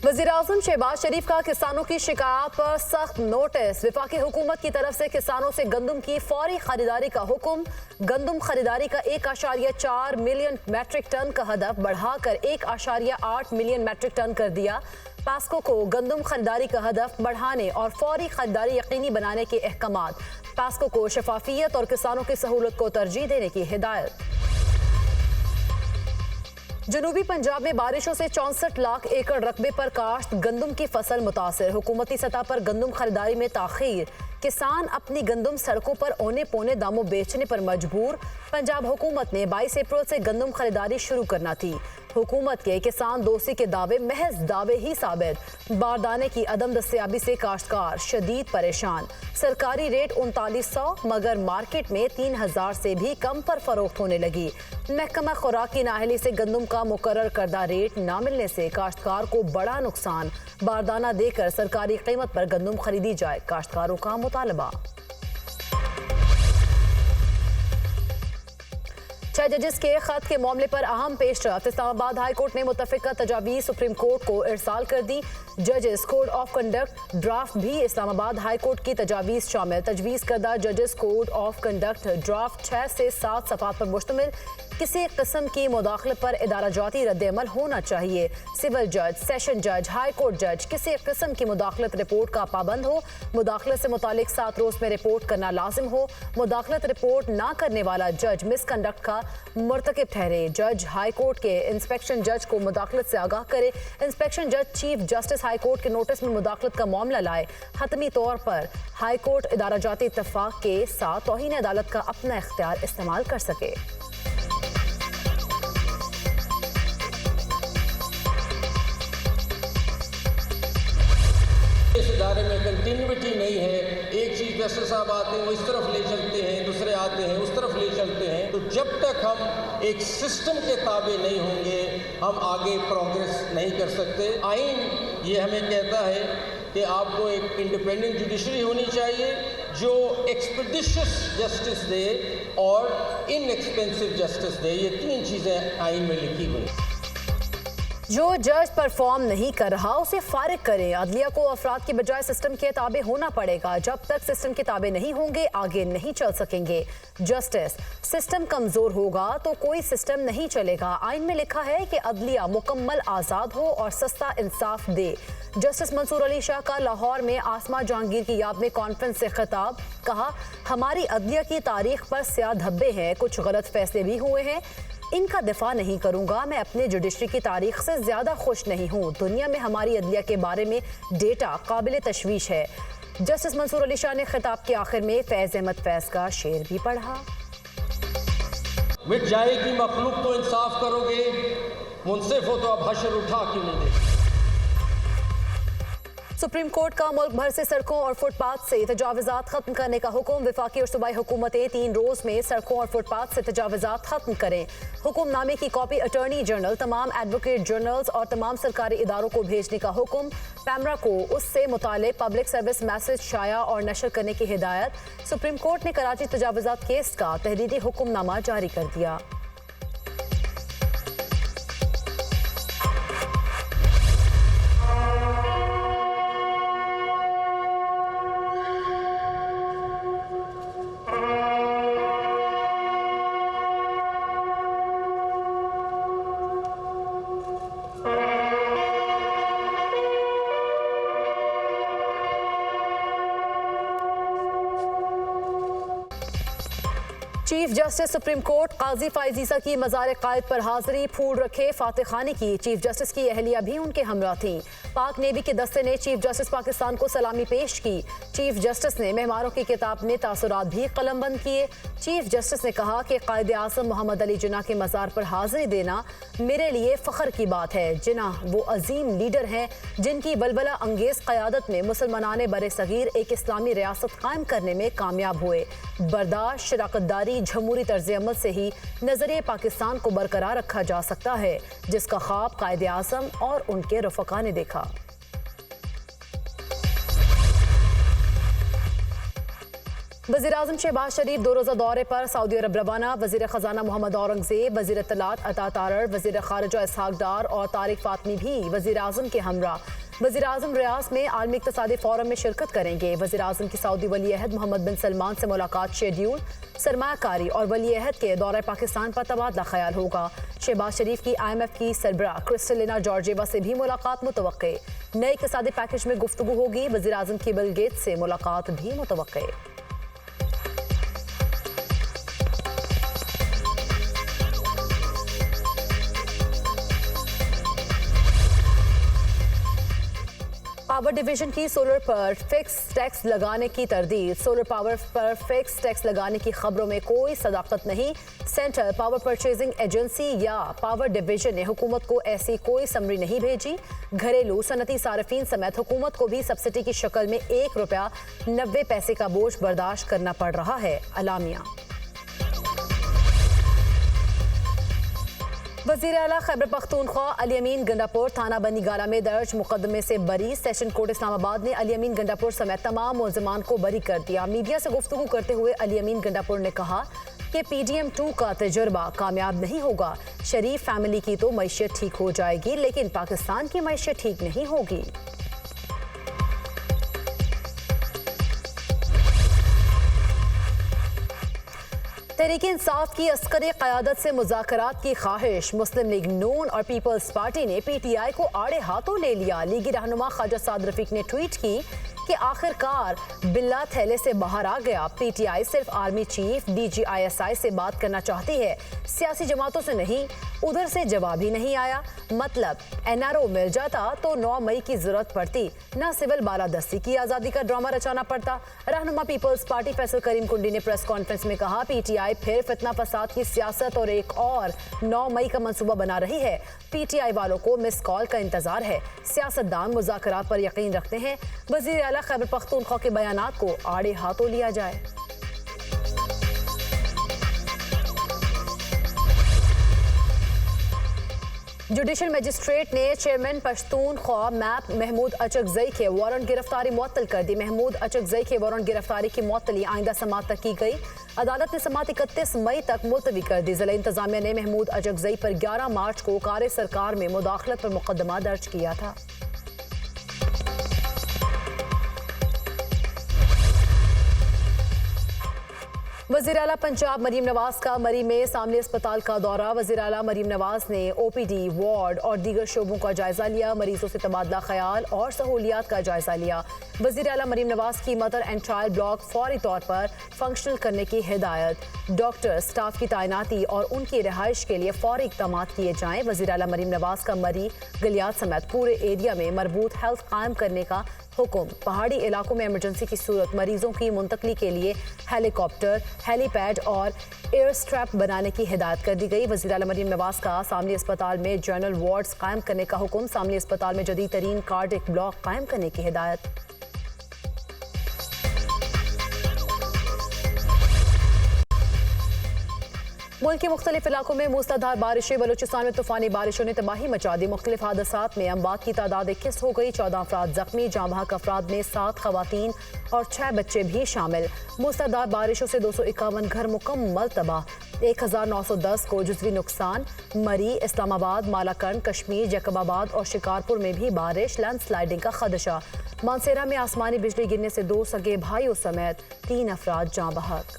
वज़ीर-ए-आज़म शहबाज शरीफ का किसानों की शिकायत पर सख्त नोटिस। वफाकी हुकूमत की तरफ से किसानों से गंदम की फौरी खरीदारी का हुक्म। गंदम खरीदारी का 1.4 मिलियन मैट्रिक टन का हदफ बढ़ाकर 1.8 मिलियन मैट्रिक टन कर दिया। पास्को को गंदम खरीदारी का हदफ बढ़ाने और फौरी खरीदारी यकीनी बनाने के अहकामात। पास्को को शफाफियत और किसानों की सहूलत को तरजीह देने की हिदायत। जनूबी पंजाब में बारिशों से 64 लाख एकड़ रकबे पर काश्त गंदम की फसल मुतासिर। हुकूमती सतह पर गंदम खरीदारी में ताखीर। किसान अपनी गंदम सड़कों पर औने पौने दामों बेचने पर मजबूर। पंजाब हुकूमत ने 22 अप्रैल से गंदम खरीदारी शुरू करना थी। हुकूमत के किसान दोस्ती के दावे महज दावे ही साबित। बारदाने की अदम दस्तयाबी से काश्तकार शदीद परेशान। सरकारी रेट 3900 मगर मार्केट में 3000 से भी कम पर फरोख्त होने लगी। महकमा खुराक की नाअहली से गंदम का मुकर्रर करदा रेट न मिलने से काश्तकार को बड़ा नुकसान। बारदाना देकर सरकारी कीमत पर गंदम खरीदी जाए, काश्तकारों का मुतालबा। 6 जजेस के खत के मामले पर अहम पेशरफ्त। इस्लामाबाद हाई कोर्ट ने मुतफ़िका तजावीज़ सुप्रीम कोर्ट को इरसाल कर दी। जजेस कोड ऑफ कंडक्ट ड्राफ्ट भी इस्लामाबाद हाई कोर्ट की तजावीज़ शामिल। तजवीज़ करदा जजेस कोड ऑफ कंडक्ट ड्राफ्ट 6 से 7 सफ़ात पर मुश्तमिल। किसी किस्म की मुदाखलत पर इदारा जाती रद्द-ए-अमल होना चाहिए। सिविल जज, सेशन जज, हाई कोर्ट जज किसी किस्म की मुदाखलत रिपोर्ट का पाबंद हो। मुदाखलत से मुतालिक 7 रोज़ में रिपोर्ट करना लाजिम हो। मुदाखलत रिपोर्ट ना करने वाला जज मिसकंडक्ट का मुर्तकिब ठहरे। जज हाई कोर्ट के इंस्पेक्शन जज को मुदाखलत से आगाह करे। इंस्पेक्शन जज चीफ जस्टिस हाई कोर्ट के नोटिस में मुदाखलत का मामला लाए। हतमी तौर पर हाई कोर्ट इदारा जाती इत्तफाक के साथ तौहीन अदालत का अपना इख्तियार इस्तेमाल कर सके। इस इदारे में कंटिन्यूटी नहीं है। एक चीफ जस्टिस साहब आते हैं वो इस तरफ ले चलते हैं, दूसरे आते हैं उस तरफ ले चलते हैं। तो जब तक हम एक सिस्टम के ताबे नहीं होंगे हम आगे प्रोग्रेस नहीं कर सकते। आइन ये हमें कहता है कि आपको एक इंडिपेंडेंट जुडिशरी होनी चाहिए जो एक्सपेडिशियस जस्टिस दे और इनएक्सपेंसिव जस्टिस दे। ये 3 चीज़ें आइन में लिखी हुई। जो जज परफॉर्म नहीं कर रहा उसे फारिग करें। अदलिया को अफराद के बजाय सिस्टम के ताबे होना पड़ेगा। जब तक सिस्टम के ताबे नहीं होंगे आगे नहीं चल सकेंगे। जस्टिस सिस्टम कमजोर होगा तो कोई सिस्टम नहीं चलेगा। आइन में लिखा है कि अदलिया मुकम्मल आज़ाद हो और सस्ता इंसाफ दे। जस्टिस मंसूर अली शाह का लाहौर में आसमा जहांगीर की याद में कॉन्फ्रेंस से खिताब। कहा, हमारी अदलिया की तारीख पर स्याह धब्बे हैं, कुछ गलत फैसले भी हुए हैं, इनका दिफा नहीं करूंगा। मैं अपने जुडिशरी की तारीख से ज्यादा खुश नहीं हूं। दुनिया में हमारी अदलिया के बारे में डेटा काबिल तशवीश है। जस्टिस मंसूर अली शाह ने खिताब के आखिर में फैज अहमद फैज का शेर भी पढ़ा। मिट जाएगी मखलूक तो इंसाफ करोगे, मुनसिफ हो तो अब हशर उठा क्यों नहीं देते। सुप्रीम कोर्ट का मुल्क भर से सड़कों और फुटपाथ से तजावुज़ात खत्म करने का हुक्म। वफाकी और सूबाई हुकूमतें 3 रोज में सड़कों और फुटपाथ से तजावुज़ात खत्म करें। हुक्मनामे की कॉपी अटॉर्नी जनरल, तमाम एडवोकेट जनरल्स और तमाम सरकारी इदारों को भेजने का हुक्म। पैमरा को उससे मुतालिक पब्लिक सर्विस मैसेज शाया और नशर करने की हिदायत। सुप्रीम कोर्ट ने कराची तजावुज़ात केस का तहरीरी हुक्मनामा जारी कर दिया। चीफ जस्टिस सुप्रीम कोर्ट काजी फायजीसा की मज़ार कायद पर हाजिरी। फूल रखे फातिह खानी की। चीफ जस्टिस की अहलिया भी उनके हमरा थी। पाक नेवी के दस्ते ने चीफ जस्टिस पाकिस्तान को सलामी पेश की। चीफ जस्टिस ने मेहमानों की किताब में तासुरात भी कलमबंद किए। चीफ जस्टिस ने कहा कि कायद आज़म मोहम्मद अली जिन्ना के मज़ार पर हाजिरी देना मेरे लिए फ़ख्र की बात है। जिन्ना वो अजीम लीडर हैं जिनकी बलबला अंगेज़ क़यादत में मुसलमानाने बरे सगीर एक इस्लामी रियासत कायम करने में कामयाब हुए। बर्दाश्त, शराकतदारी, जमहूरी तर्ज अमल से ही नजरिए पाकिस्तान को बरकरार रखा जा सकता है, जिसका ख्वाब कायदे आज़म और उनके रफ़का ने देखा। वज़ीर-ए-आज़म शहबाज शरीफ 2 रोज़ा दौरे पर सऊदी अरब रवाना। वज़ीर ख़जाना मोहम्मद औरंगज़ेब, वज़ीर इत्तलात अता तारड़, वज़ीर ख़ारिजा इसहाक डार और तारिक फातमी भी वज़ीर-ए-आज़म के हमरा। वज़ीर-ए-आज़म रियाज में आलमी इक़्तिसादी फोरम में शिरकत करेंगे। वज़ीर-ए-आज़म की सऊदी वली अहद मोहम्मद बिन सलमान से मुलाकात शेड्यूल। सरमायाकारी और वली अहद के दौरे पाकिस्तान पर तबादला ख्याल होगा। शहबाज शरीफ की IMF की सरबराह क्रिस्टलिना जॉर्जिएवा से भी मुलाकात मुतवक्के। नए इक़्तिसादी पैकेज में गुफ्तगू होगी। वज़ीर-ए-आज़म की बिल गेट्स से मुलाकात भी मुतवक्के। पावर डिवीजन की सोलर पर फिक्स टैक्स लगाने की तरदीद। सोलर पावर पर फिक्स टैक्स लगाने की खबरों में कोई सदाकत नहीं। सेंट्रल पावर परचेजिंग एजेंसी या पावर डिवीजन ने हुकूमत को ऐसी कोई समरी नहीं भेजी। घरेलू सनती सार्फिन समेत हुकूमत को भी सब्सिडी की शक्ल में ₹1.90 का बोझ बर्दाश्त करना पड़ रहा है। अलामिया वज़ीर आला खैबर पख्तूनख्वा अली अमीन गंडापुर थाना बनी गाला में दर्ज मुकदमे से बरी। सेशन कोर्ट इस्लामाबाद ने अली अमीन गंडापुर समेत तमाम मुल्ज़िमान को बरी कर दिया। मीडिया से गुफ्तगू करते हुए अली अमीन गंडापुर ने कहा कि PDM2 का तजुर्बा कामयाब नहीं होगा। शरीफ फैमिली की तो मईशत ठीक हो जाएगी, लेकिन पाकिस्तान की मईशत ठीक नहीं होगी। तहरीक इंसाफ की अस्करी क़यादत से मुज़ाकरात की ख्वाहिश। मुस्लिम लीग नून और पीपल्स पार्टी ने PTI को आड़े हाथों ले लिया। लीगी रहनुमा ख्वाजा साद रफीक ने ट्वीट की कि आखिरकार बिल्ला थैले से बाहर आ गया। PTI सिर्फ आर्मी चीफ DG ISI से बात करना चाहती है, सियासी जमातों से नहीं। उधर से जवाब ही नहीं आया। मतलब NRO मिल जाता तो 9 मई की जरूरत पड़ती, ना सिविल बालादस्ती की आज़ादी का ड्रामा रचाना पड़ता। रहनुमा पीपल्स पार्टी फैसल करीम कुंडी ने प्रेस कॉन्फ्रेंस में कहा PTI फिर फितना फसाद की सियासत और एक और 9 मई का मंसूबा बना रही है। PTI वालों को मिस कॉल का इंतजार है। सियासतदान मुज़ाकरात पर यकीन रखते हैं। वज़ीर आला खैबर पख्तूनख्वा के बयानात को आड़े हाथों लिया जाए। जुडिशल मजिस्ट्रेट ने चेयरमैन पश्तूनख्वा मैप महमूद अचकजई के वारंट गिरफ्तारी मुअत्तल कर दी। महमूद अचकजई के वारंट गिरफ्तारी की मुअत्तली आइंदा समात तक की गई। अदालत ने समात 31 मई तक मुलतवी कर दी। जिला इंतजामिया ने महमूद अचकजई पर 11 मार्च को कार सरकार में मुदाखलत पर मुकदमा दर्ज किया था। वज़ीर आला पंजाब मरीम नवाज का मरी में सामने अस्पताल का दौरा। वज़ीर आला मरीम नवाज ने OPD वार्ड और दीगर शोबों का जायजा लिया। मरीजों से तबादला ख्याल और सहूलियात का जायजा लिया। वज़ीर आला मरीम नवाज की मदर एंड चाइल्ड ब्लॉक फौरी तौर पर फंक्शनल करने की हिदायत। डॉक्टर स्टाफ की तैनाती और उनकी रिहाइश के लिए फौरी इक़दाम किए जाएँ। वज़ीर आला मरीम नवाज का मरी गलियात समेत पूरे एरिया में मरबूत हेल्थ कायम करने का हुक्म। पहाड़ी इलाकों में इमरजेंसी की सूरत मरीजों की मुंतकली के लिए हेलीकॉप्टर, हेलीपैड और एयर स्ट्रैप बनाने की हिदायत कर दी गई। वज़ीर आला मरीम नवाज का सामने अस्पताल में जनरल वार्ड्स कायम करने का हुक्म। सामने अस्पताल में जदीद तरीन कार्डियक ब्लॉक कायम करने की हिदायत। मुल्क के मुख्तलिफ इलाकों में मूसलाधार बारिशें। बलूचिस्तान में तूफानी बारिशों ने तबाही मचा दी। मुख्तलिफ हादसात में अमवात की तादाद 21 हो गई। 14 अफराद जख्मी। जाँ बहक अफराद में 7 खवातीन और 6 बच्चे भी शामिल। मूसलाधार बारिशों से 251 घर मुकम्मल तबाह। 1910 को जुज़वी नुकसान। मरी, इस्लामाबाद, मालाकंड, कश्मीर, जैकबाबाद और शिकारपुर में भी बारिश। लैंडस्लाइडिंग का खदशा। मानसेरा में आसमानी बिजली गिरने से 2 सगे भाइयों समेत 3 अफराद जाँ बहक।